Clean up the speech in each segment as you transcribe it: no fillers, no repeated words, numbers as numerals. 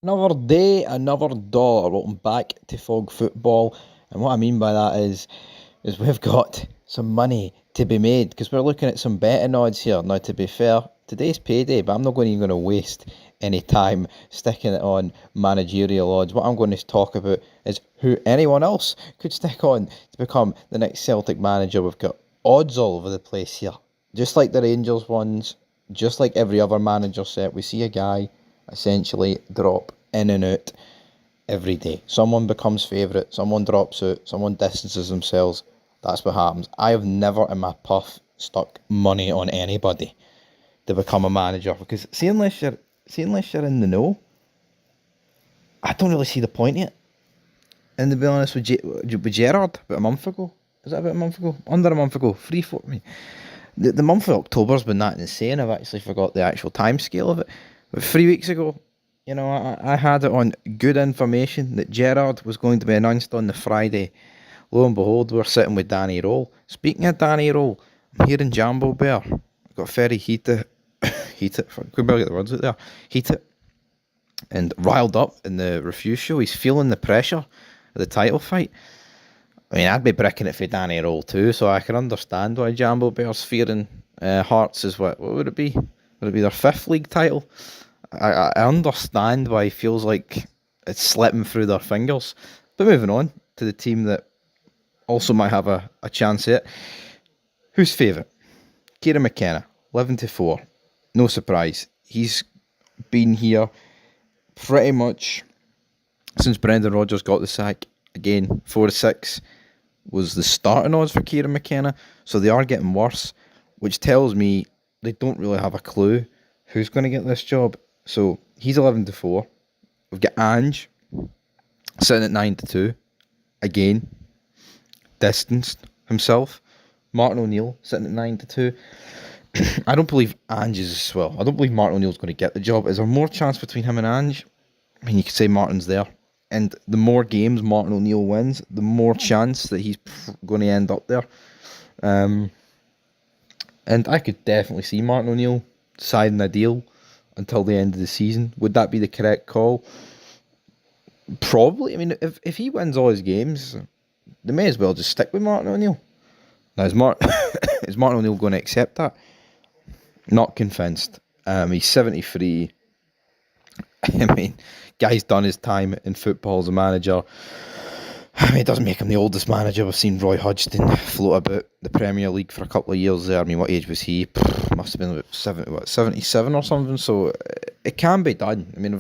Another day, another dollar. Welcome back to Fog Football. And what I mean by that is we've got some money to be made because we're looking at some betting odds here. Now, to be fair, today's payday, but I'm not even going to waste any time sticking it on managerial odds. What I'm going to talk about is who anyone else could stick on to become the next Celtic manager. We've got odds all over the place here. Just like the Rangers ones, just like every other manager set, we see a guy essentially drop in and out every day. Someone becomes favourite, someone drops out, someone distances themselves. That's what happens. I have never in my puff stuck money on anybody to become a manager because see unless you're in the know, I don't really see the point in it. And to be honest with Gerard, about a month ago, is that about a month ago? Under a month ago, 3, 4. I mean, the month of October's been that insane. I've actually forgot the actual time scale of it. But 3 weeks ago, I had it on good information that Gerard was going to be announced on the Friday. Lo and behold, we're sitting with Danny Roll. Speaking of Danny Roll, I'm hearing Jambo Bear. I got very heated, could barely get the words out there. Heated and riled up in the Refuse show. He's feeling the pressure of the title fight. I mean, I'd be bricking it for Danny Roll too, so I can understand why Jambo Bear's fearing Hearts is what would it be? Would it be their fifth league title? I understand why he feels like it's slipping through their fingers. But moving on to the team that also might have a chance at it. Who's favourite? Kieran Mckenna, 11-4. No surprise. He's been here pretty much since Brendan Rodgers got the sack. Again, 4-6 was the starting odds for Kieran Mckenna. So they are getting worse, which tells me they don't really have a clue who's going to get this job. So he's 11-4. We've got Ange sitting at 9-2. Again, distanced himself. Martin O'Neill sitting at 9-2. I don't believe Ange is, well, I don't believe Martin O'Neill's going to get the job. Is there more chance between him and Ange? I mean, you could say Martin's there. And the more games Martin O'Neill wins, the more chance that he's going to end up there. And I could definitely see Martin O'Neill signing a deal until the end of the season. Would that be the correct call? Probably. I mean, if he wins all his games, they may as well just stick with Martin O'Neill. Now, is Martin O'Neill going to accept that? Not convinced. He's 73. I mean, guy's done his time in football as a manager. I mean, it doesn't make him the oldest manager. We've seen Roy Hodgson float about the Premier League for a couple of years there. I mean, what age was he? Must have been about 77 or something. So it can be done. I mean,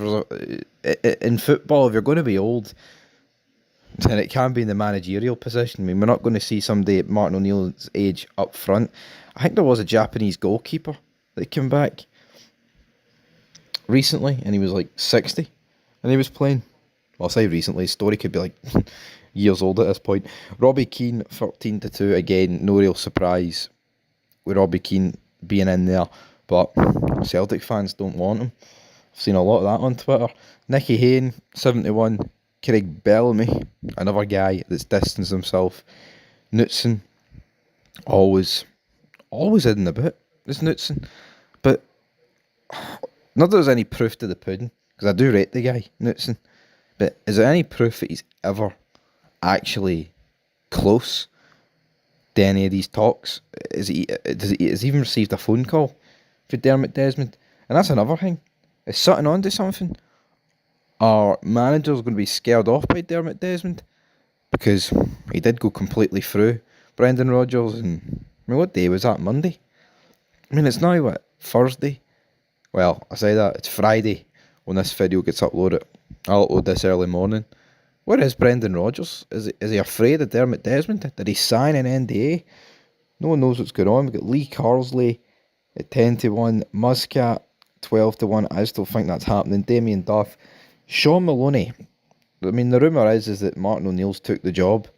in football, if you're going to be old, then it can be in the managerial position. I mean, we're not going to see somebody at Martin O'Neill's age up front. I think there was a Japanese goalkeeper that came back recently, and he was like 60, and he was playing. Well, I'll say recently, his story could be like years old at this point. Robbie Keane, 13-2. Again, no real surprise with Robbie Keane being in there, but Celtic fans don't want him. I've seen a lot of that on Twitter. Nicky Hayne, 71. Craig Bellamy, another guy that's distanced himself. Knutson, always in the bit, is Knutson. But not that there's any proof to the pudding, because I do rate the guy, Knutson. But is there any proof that he's ever actually close to any of these talks? Has he even received a phone call for Dermot Desmond? And that's another thing. Is Sutton on to something? Are managers going to be scared off by Dermot Desmond? Because he did go completely through Brendan Rodgers. And I mean, what day was that? Monday? I mean, it's now, what, Thursday? Well, I say that, it's Friday when this video gets uploaded. I'll upload this early morning. Where is Brendan Rodgers? Is he afraid of Dermot Desmond? Did he sign an NDA? No one knows what's going on. We've got Lee Carsley at 10-1. Muscat, 12-1. I still think that's happening. Damien Duff. Sean Maloney. I mean, the rumour is that Martin O'Neill's took the job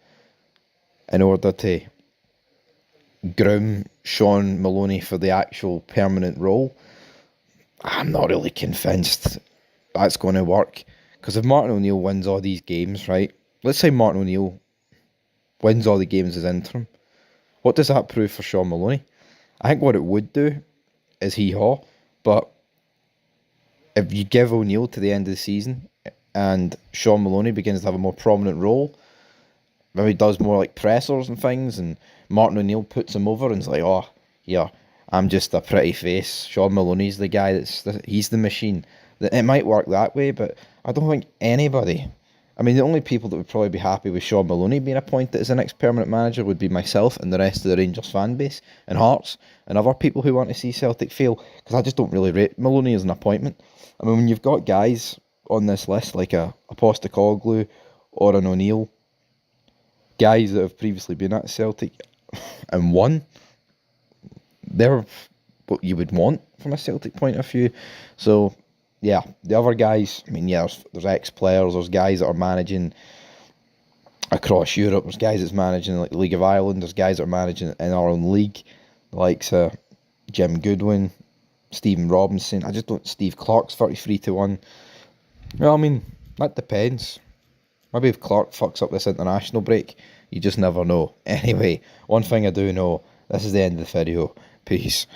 in order to groom Sean Maloney for the actual permanent role. I'm not really convinced that's going to work. Because if Martin O'Neill wins all these games, right? Let's say Martin O'Neill wins all the games as interim. What does that prove for Sean Maloney? I think what it would do is hee-haw. But if you give O'Neill to the end of the season and Sean Maloney begins to have a more prominent role, maybe does more like pressers and things, and Martin O'Neill puts him over and is like, oh, yeah, I'm just a pretty face. Sean Maloney's the guy he's the machine. It might work that way, but I don't think anybody. I mean, the only people that would probably be happy with Sean Maloney being appointed as the next permanent manager would be myself and the rest of the Rangers fan base and Hearts and other people who want to see Celtic fail, because I just don't really rate Maloney as an appointment. I mean, when you've got guys on this list like a Postecoglou or an O'Neill, guys that have previously been at Celtic and won, they're what you would want from a Celtic point of view. So, yeah, the other guys, I mean, yeah, there's ex-players, there's guys that are managing across Europe, there's guys that's managing like the League of Ireland, there's guys that are managing in our own league, the likes of Jim Goodwin, Stephen Robinson. I just don't. Steve Clark's 33-1. Well, I mean, that depends. Maybe if Clark fucks up this international break, you just never know. Anyway, one thing I do know, this is the end of the video. Peace.